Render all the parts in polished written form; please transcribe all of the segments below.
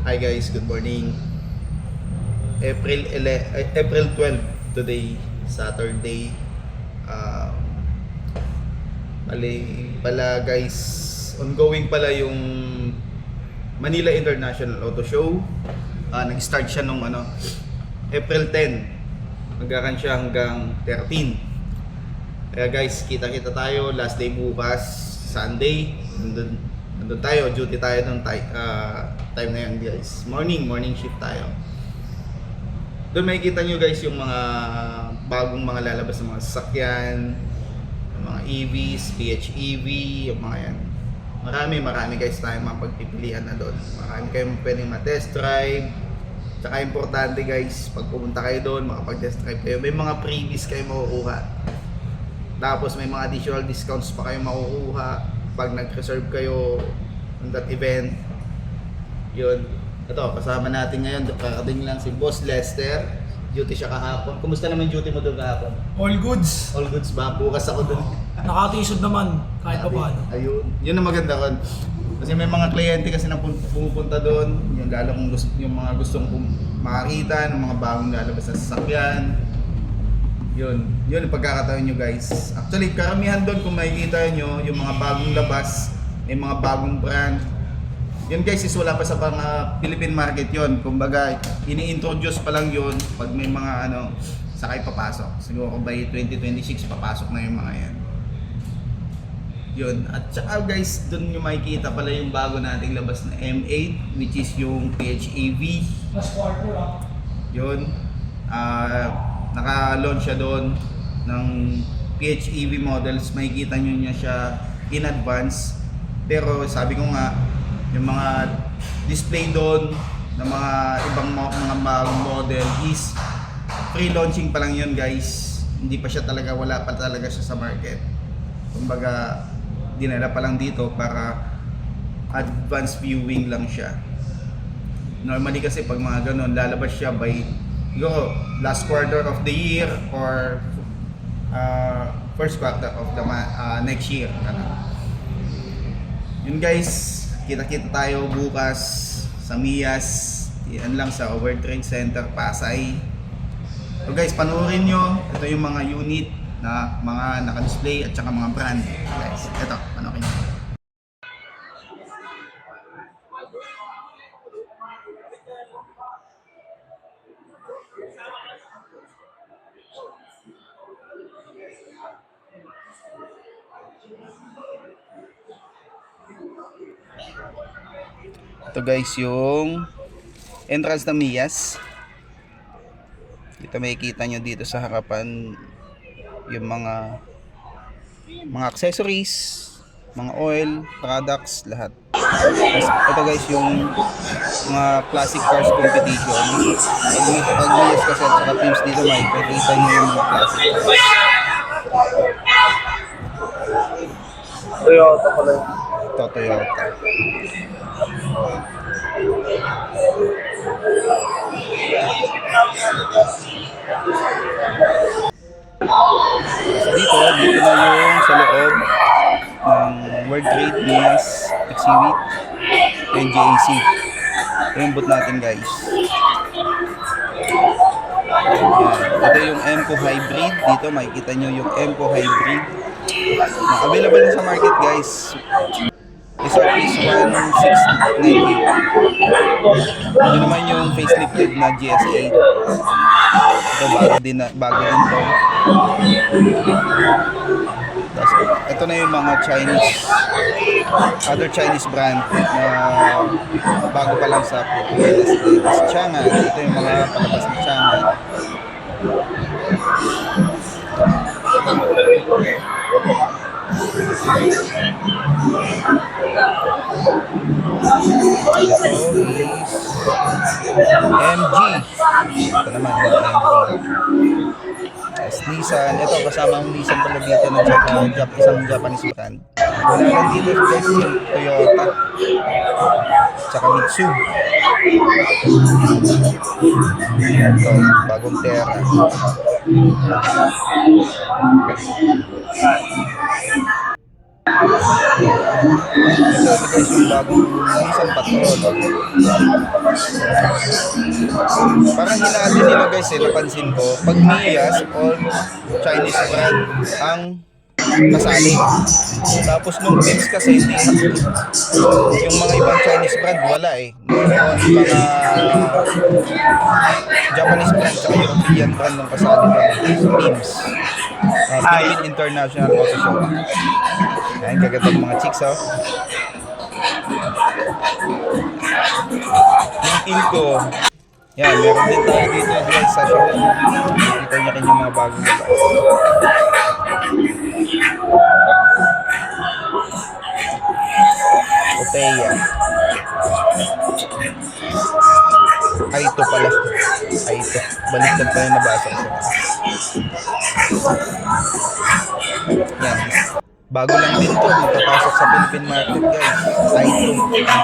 Hi guys, good morning. April 12 today, Saturday. Uh, pala guys, ongoing pala yung Manila International Auto Show. Nag-start siya nung April 10. Magkakan siya hanggang 13. Kaya guys, kita-kita tayo. Last day bukas, Sunday. Nandun tayo, duty tayo nung time na yun guys. Morning shift tayo. Doon makikita nyo guys yung mga bagong mga lalabas ng mga sasakyan, yung mga EVs, PHEV, yung mga yan. Marami guys tayong mapagpipilian na doon. Marami kayong pwedeng ma-test drive. Tsaka importante guys, pag pumunta kayo doon, makapag-test drive kayo, may mga freebies kayo makukuha. Tapos may mga additional discounts pa kayo makukuha pag nag-reserve kayo on that event. Yun. Ito, kasama natin ngayon, kakating lang si Boss Lester. Duty siya kahapon. Kumusta naman duty mo doon kahapon? All goods. All goods ba? Bukas ako doon. Nakatisod naman kahit pa paano. Ayun. Yun ang maganda kon. Kasi may mga kliyente kasi na pumupunta doon. Yung lalo kung yung mga gustong makakita ng mga bagong lalabas na sasakyan. Yun ang pagkakataon nyo guys. Actually, karamihan doon kung makikita nyo yung mga bagong labas, may mga bagong brand. Yun guys is wala pa sa Philippine market yun. Kumbaga, ini-introduce pa lang yun pag may mga sakay papasok. Siguro by 2026 papasok na yung mga yan. Yun. At saka guys, dun yung makikita pala yung bago nating labas na M8, which is yung PHEV. Last quarter Yun. Naka-launch siya doon ng PHEV models. Makikita nyo niya siya in advance. Pero sabi ko nga, yung mga display doon ng mga ibang mga bagong model is pre-launching pa lang yun guys. Hindi pa siya talaga, wala pa talaga siya sa market. Kumbaga, dinala pa lang dito para advanced viewing lang siya. Normally kasi pag mga ganun, lalabas siya by last quarter of the year or first quarter of the next year. Yun guys, kita-kita tayo bukas sa Mias. Yan lang sa World Trade Center, Pasay. So guys, panoorin nyo. Ito yung mga unit na mga naka-display at saka mga brand. Guys, ito, panoorin nyo. Ito guys yung entrance ng Mias. Ito makikita nyo dito sa harapan yung mga accessories, mga oil, products, lahat. Ito guys yung mga classic cars competition. Pag Mias kasi at saka teams dito makikita nyo yung mga classic cars. Toyota pala yun. Ito Toyota. Dito na yung sa loob ng World Trade Mias Exhibit NJAC. Ito yung booth natin guys. Ito yung M2 Hybrid. Dito makikita nyo yung M2 Hybrid. Available na sa market guys. SRP is 1,690. Ito naman yung facelifted na GS8. Ito bago din to. Tapos, ito na yung mga other Chinese brand na bago pa lang sa Pilipinas. Changan. Ito yung mga palabas ng Changan. MG. Ito naman yung MG. Nissan. Ito kasama ang Nissan pala dito na isang Japanese brand. Wala lang dito guys yung Toyota. Tsaka Mitsu. Ito, bagong Terra. Ito guys yung bagong Nissan Patrol. Parang hinaan din nila guys napansin ko. Pag Mias or Chinese brand ang kasali. Tapos nung Pips kasi hindi, yung mga ibang Chinese brand wala Only mga Japanese brand tsaka European brand ng kasali doon sa Pims. Philippine International Auto Show. Ayan, gaganda ng mga chicks LinkedIn ko. Yan, meron din tayo dito guys sa show. Kita nyo rin yung mga bagong labas. Oteya. Ay, ito pala. Ay, ito. Baliktad pa yung nabasa ko. Yan. Bago lang din to. Magpapasok sa Philippine market guys. Ay, ito.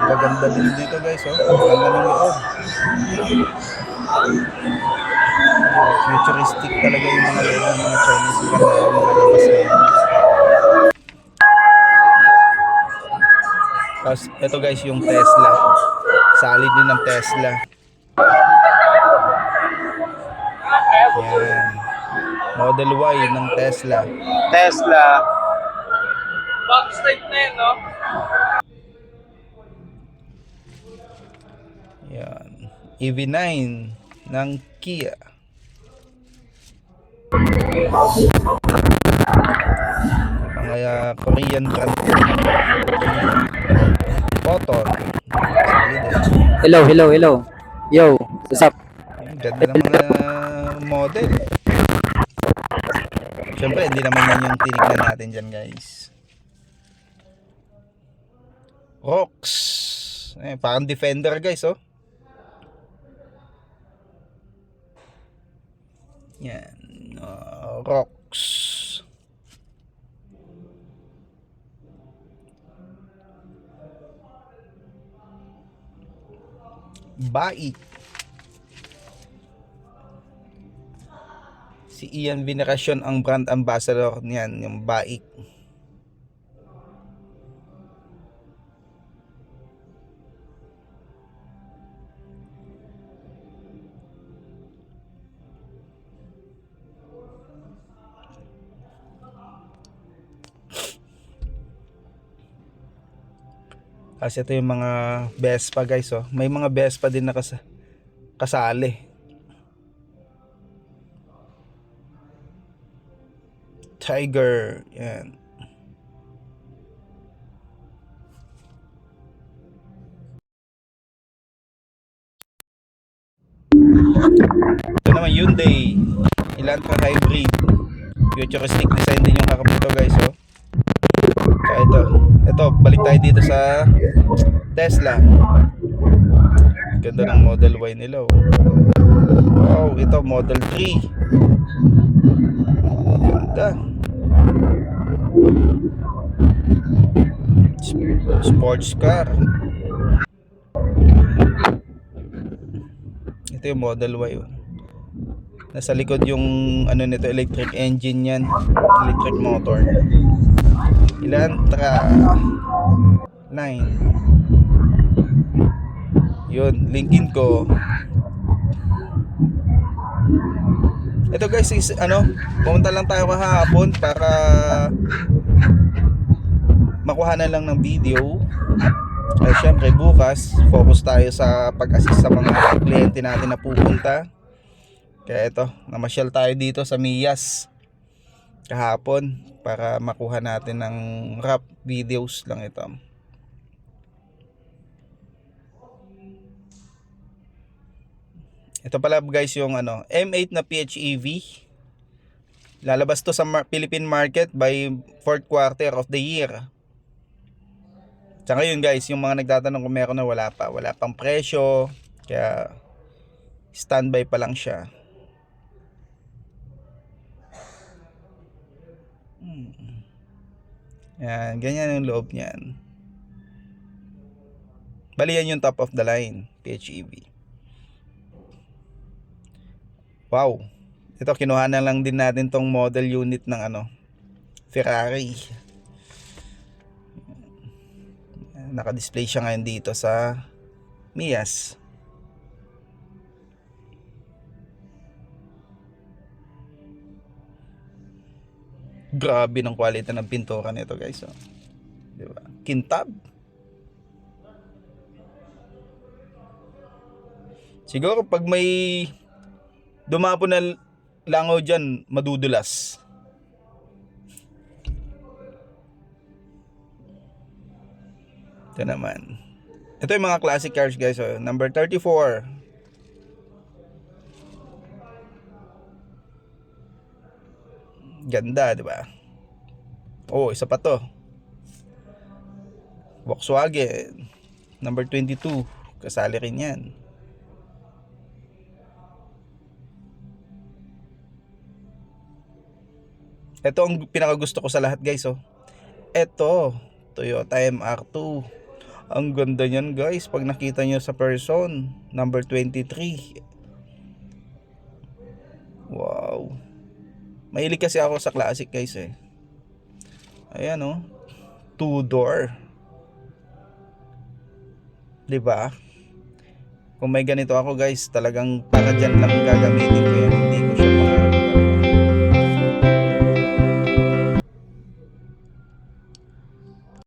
Gaganda din dito guys, ganda ng loob. Futuristic talaga yung mga loob ng mga Chinese brand na mga labas ngayon. Tapos ito guys yung Tesla. Solid din ng Tesla. Yan. Model Y ng Tesla. Backstage na yun, no? Yan. EV9 ng Kia. Mga Korean brand. Photon. Hello. Yo, what's up? Ganda ng mga model. Siyempre, hindi naman yan yung tinignan natin dyan guys. Rox. Parang Defender guys, Yan. Rox. Baik. Si Ian Veneracion ang brand ambassador niyan, yung Baik. Kasi ito yung mga Vespa guys, May mga Vespa din na kasali. Tiger, yan. Ito naman Hyundai Elantra Hybrid. Futuristic design din yung kakap ito guys, Kaya ito, balik tayo dito sa Tesla. Ganda ng Model Y nila, Wow, ito Model 3. Ganda. Sports car. Ito yung Model Y, Nasa likod yung ano nito, electric engine yan, electric motor. Elantra 9. Yun, linkin ko. Ito guys is pumunta lang tayo kahapon para makuha na lang ng video. Ay syempre bukas focus tayo sa pag-assist sa mga kliyente natin na pupunta. Kaya ito, namasyal tayo dito sa Mias kahapon para makuha natin ng rap videos lang ito. Ito pala guys yung M8 na PHEV. Lalabas to sa Philippine market by 4th quarter of the year. Sa ngayon guys, yung mga nagtatanong kung meron na, wala pang presyo. Kaya standby pa lang siya. Yan, ganyan yung loob niyan. Bali yan yung top of the line, PHEV. Wow. Ito, kinuha na lang din natin tong model unit ng Ferrari. Naka-display siya ngayon dito sa Mias. Grabe ng quality ng pintura nito, guys. Oh. Diba? Kintab. Siguro pag may dumapo na langaw dyan, madudulas. Ito naman. Ito yung mga classic cars, guys. Oh. Number 34. Ganda, di ba? Oh, isa pa to. Volkswagen. Number 22. Kasali rin yan. Ito ang pinakagusto ko sa lahat, guys. Oh. Ito, Toyota MR2. Ang ganda niyan, guys. Pag nakita nyo sa person. Number 23. Wow. Mahilig kasi ako sa classic, guys, eh. Ayan, oh. 2-door. 'Di ba? Kung may ganito ako, guys, talagang para dyan lang gagamitin ko yan. Hindi ko